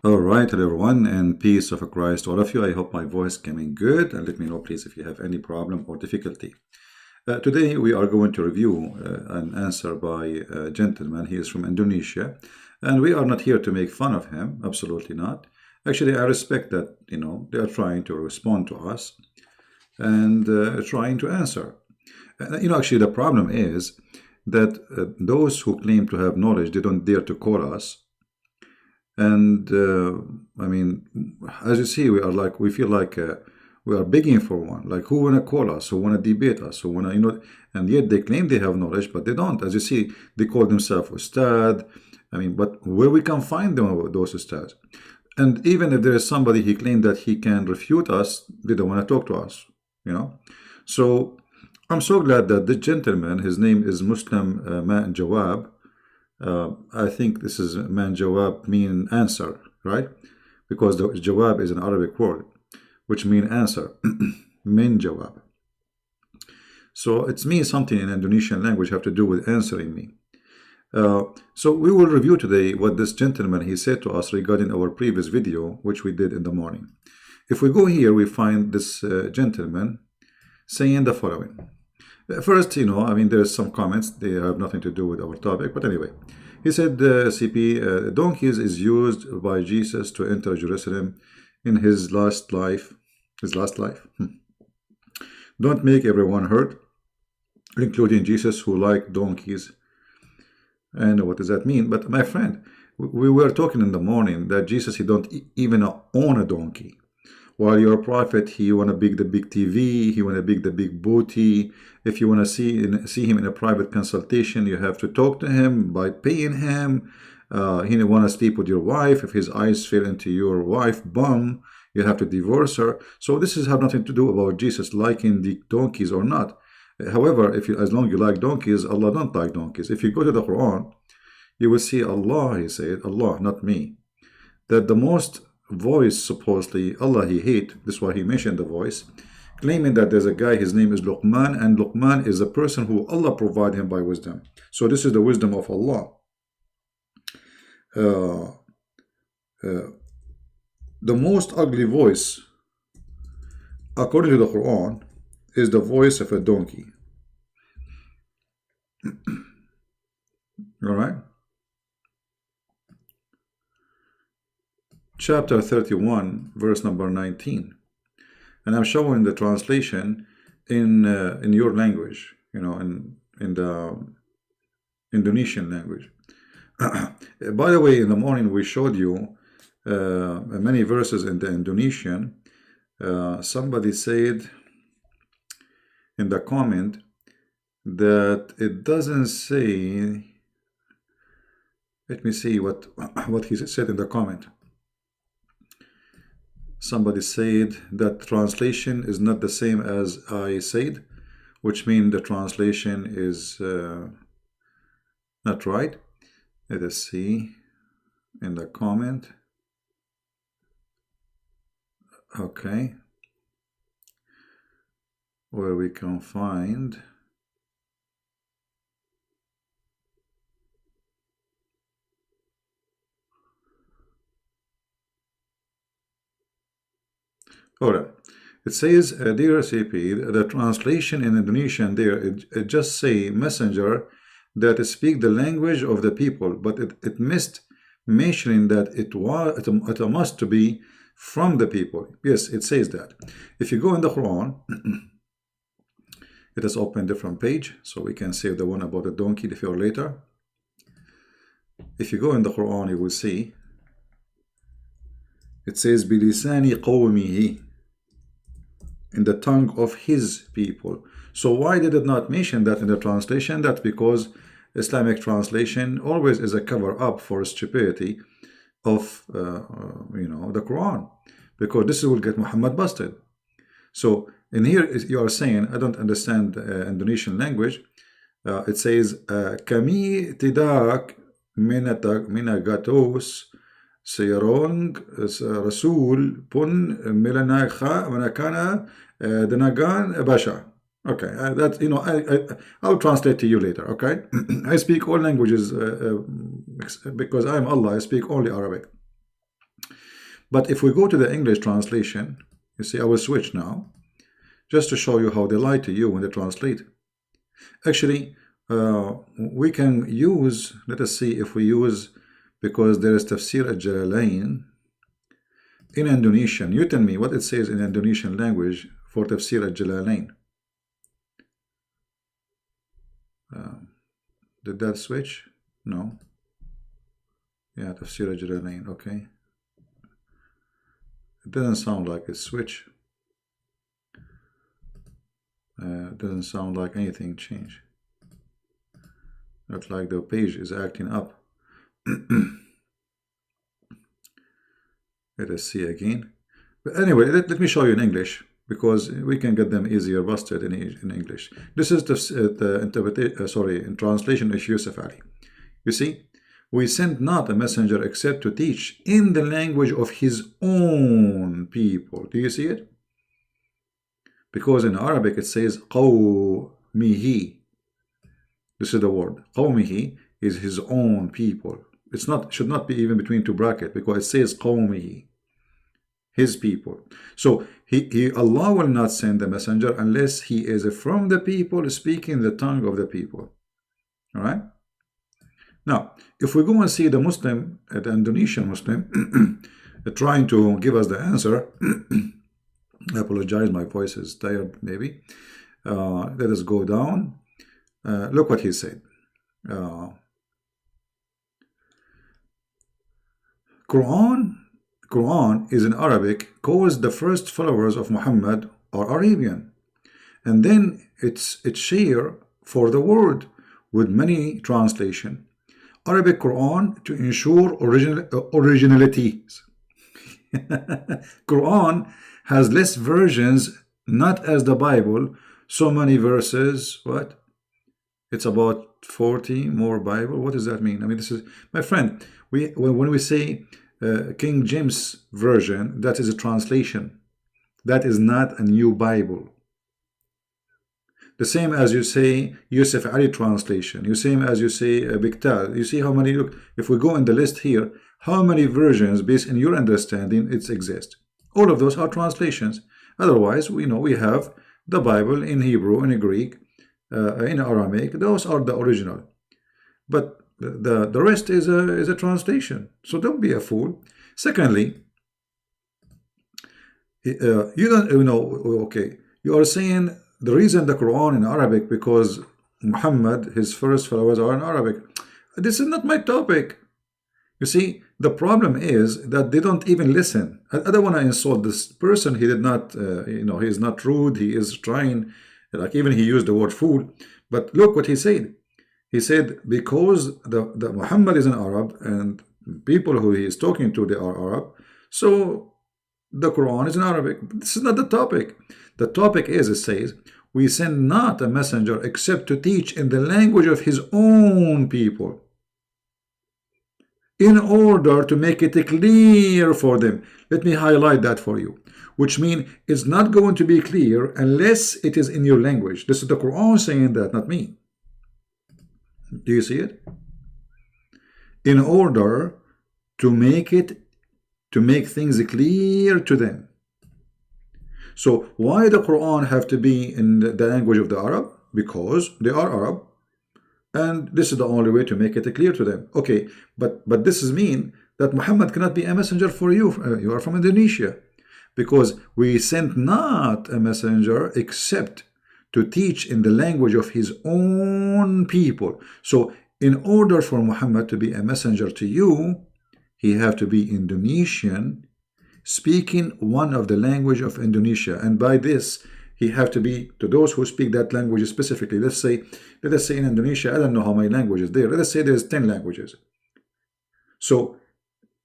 All right, hello everyone, and peace of Christ to all of you. I hope my voice coming good, and let me know, please, if you have any problem or difficulty. Today we are going to review an answer by a gentleman. He is from Indonesia, and we are not here to make fun of him. Absolutely not. Actually, I respect that they are trying to respond to us and trying to answer. Actually, the problem is that those who claim to have knowledge, they don't dare to call us. And I mean, as you see, we feel like we are begging for one. Like, who wanna call us? Who wanna debate us? Who wanna. And yet they claim they have knowledge, but they don't. As you see, they call themselves ustad. I mean, but where we can find them, those ustads? And even if there is somebody he claimed that he can refute us, they don't want to talk to us. So I'm so glad that the gentleman, his name is Muslim Menjawab. I think this is Menjawab mean answer, right? Because the Jawab is an Arabic word, which means answer. Menjawab. So it means something in Indonesian language have to do with answering me. So we will review today what this gentleman he said to us regarding our previous video, which we did in the morning. If we go here, we find this gentleman saying the following. First, I mean, there's some comments. They have nothing to do with our topic. But anyway, he said, CP, donkeys is used by Jesus to enter Jerusalem in his last life. His last life. Don't make everyone hurt, including Jesus, who like donkeys. And what does that mean? But my friend, we were talking in the morning that Jesus, he don't even own a donkey. While your prophet, he want to big the big TV, he want to big the big booty. If you want to see him in a private consultation, you have to talk to him by paying him. He want to sleep with your wife. If his eyes fell into your wife bum, you have to divorce her. So this has have nothing to do about Jesus liking the donkeys or not. However, as long as you like donkeys, Allah don't like donkeys. If you go to the Quran, you will see Allah, he said, Allah, not me, that the most voice, supposedly Allah he hate, this is why he mentioned the voice, claiming that there's a guy, his name is Luqman, and Luqman is a person who Allah provide him by wisdom. So this is the wisdom of Allah. The most ugly voice, according to the Quran, is the voice of a donkey. All right. Chapter 31, verse number 19, and I'm showing the translation in your language, in the Indonesian language. By the way, in the morning we showed you many verses in the Indonesian. Somebody said in the comment that it doesn't say. Let me see what he said in the comment. Somebody said that translation is not the same as I said, which means the translation is not right. Let us see in the comment. Okay. Where we can find. Alright, it says, dear CP, the translation in Indonesian there, it just say messenger that speak the language of the people, but it missed mentioning that it must to be from the people. Yes, it says that. If you go in the Quran, it has opened a different page, so we can save the one about the donkey for later. If you go in the Quran, you will see it says bilisani qawmihi, in the tongue of his people. So why did it not mention that in the translation? That's because Islamic translation always is a cover up for stupidity of the Quran, because this will get Muhammad busted. So in here you are saying, I don't understand Indonesian language. It says kami tidak menagatos Sayarong Rasul pun Manakana Denagan Basha. Okay, I'll translate to you later. Okay, I speak all languages because I'm Allah. I speak only Arabic. But if we go to the English translation, you see, I will switch now, just to show you how they lie to you when they translate. Actually, we can use, let us see if we use, because there is Tafsir al-Jalalain in Indonesian. You tell me what it says in Indonesian language for Tafsir al-Jalalain. Did that switch? No. Yeah, Tafsir al-Jalalain, okay. It doesn't sound like it switched. It doesn't sound like anything changed. Looks like the page is acting up. Let us see again. But anyway, let me show you in English, because we can get them easier busted in English. This is the interpretation, in translation of Yusuf Ali. You see, we sent not a messenger except to teach in the language of his own people. Do you see it? Because in Arabic it says qawmihi. This is the word. Qawmihi is his own people. It's not, should not be even between two brackets, because it says qawmihi, his people. So Allah will not send the messenger unless he is from the people, speaking the tongue of the people. All right. Now, if we go and see the Muslim, the Indonesian Muslim, trying to give us the answer, I apologize, my voice is tired maybe. Let us go down. Look what he said. Quran is in Arabic, because the first followers of Muhammad are Arabian, and then it's share for the world with many translation. Arabic Quran to ensure originality. Quran has less versions, not as the Bible, so many verses. What? It's about 40 more Bible. What does that mean? I mean, this is, my friend, when we say King James version, that is a translation. That is not a new Bible. The same as you say Yusuf Ali translation. The same as you say Biktal. You see how many, look, if we go in the list here, how many versions based on your understanding it exist. All of those are translations. Otherwise, we know we have the Bible in Hebrew, in Greek, in Aramaic. Those are the original. But the rest is a translation. So don't be a fool. Secondly, you don't, you know, okay, you are saying the reason the Quran in Arabic, because Muhammad, his first followers are in Arabic. This is not my topic. You see, the problem is that they don't even listen. I don't want to insult this person. He did not, you know, he is not rude. He is trying, like even he used the word fool. But look what he said. He said, because the Muhammad is an Arab and people who he is talking to, they are Arab. So the Quran is in Arabic. This is not the topic. The topic is, it says, we send not a messenger except to teach in the language of his own people, in order to make it clear for them. Let me highlight that for you, which means it's not going to be clear unless it is in your language. This is the Quran saying that, not me. Do you see it? In order to make things clear to them. So why the Quran have to be in the language of the Arab? Because they are Arab, and this is the only way to make it clear to them. Okay, but this is mean that Muhammad cannot be a messenger for you. You are from Indonesia, because we sent not a messenger except to teach in the language of his own people. So in order for Muhammad to be a messenger to you, he have to be Indonesian, speaking one of the language of Indonesia. And by this, he have to be to those who speak that language specifically. Let us say in Indonesia, I don't know how many languages there. Let us say there's 10 languages. So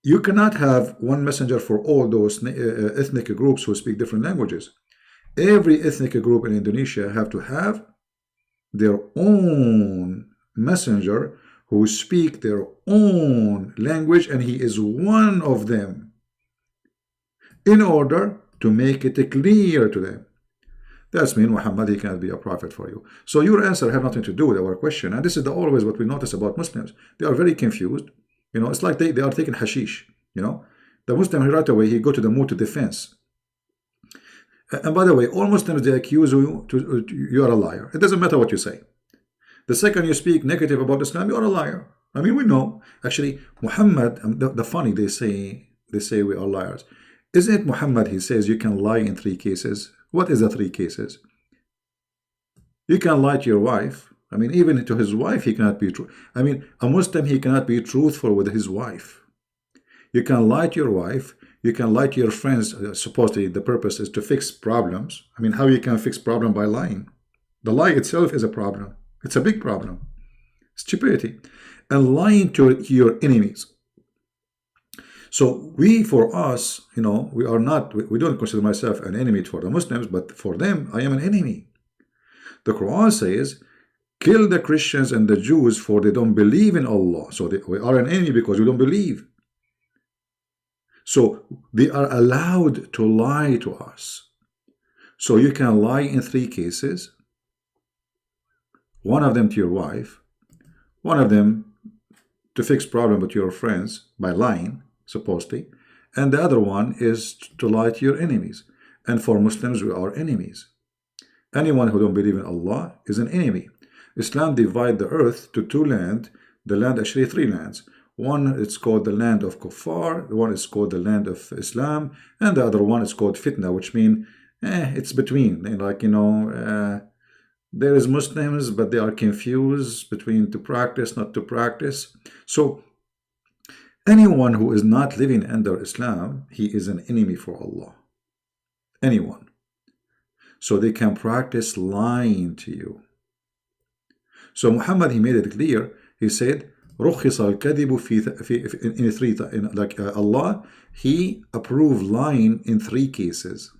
you cannot have one messenger for all those ethnic groups who speak different languages. Every ethnic group in Indonesia have to have their own messenger who speak their own language, and he is one of them, in order to make it clear to them. That's mean Muhammad, he cannot be a prophet for you. So your answer have nothing to do with our question. And this is always what we notice about Muslims. They are very confused. You know, it's like they are taking hashish. You know, The Muslim, right away, he go to the mode to defense. And by the way, all Muslims, they accuse you you are a liar. It doesn't matter what you say. The second you speak negative about Islam, you are a liar. I mean, we know. Actually, Muhammad, the funny, they say we are liars. Isn't it Muhammad, he says you can lie in 3 cases? What is the 3 cases? You can lie to your wife. I mean, even to his wife, he cannot be true. I mean, a Muslim, he cannot be truthful with his wife. You can lie to your wife. You can lie to your friends. Supposedly, the purpose is to fix problems. I mean, how you can fix problem by lying? The lie itself is a problem. It's a big problem. Stupidity. And lying to your enemies. So for us, you know, we are not, we don't consider myself an enemy for the Muslims, but for them, I am an enemy. The Quran says, kill the Christians and the Jews for they don't believe in Allah. So we are an enemy because we don't believe. So they are allowed to lie to us. So you can lie in 3 cases. One of them to your wife. One of them to fix problem with your friends by lying, supposedly. And the other one is to lie to your enemies. And for Muslims, we are enemies. Anyone who don't believe in Allah is an enemy. Islam divide the earth to 2 lands. The land, actually 3 lands. One is called the land of Kuffar, one is called the land of Islam, and the other one is called Fitna, which means it's between. Like, you know, there is Muslims, but they are confused between to practice, not to practice. So anyone who is not living under Islam, he is an enemy for Allah. Anyone. So they can practice lying to you. So Muhammad, he made it clear. He said, رخص الكذب in 3 like Allah, he approved lying in 3 cases.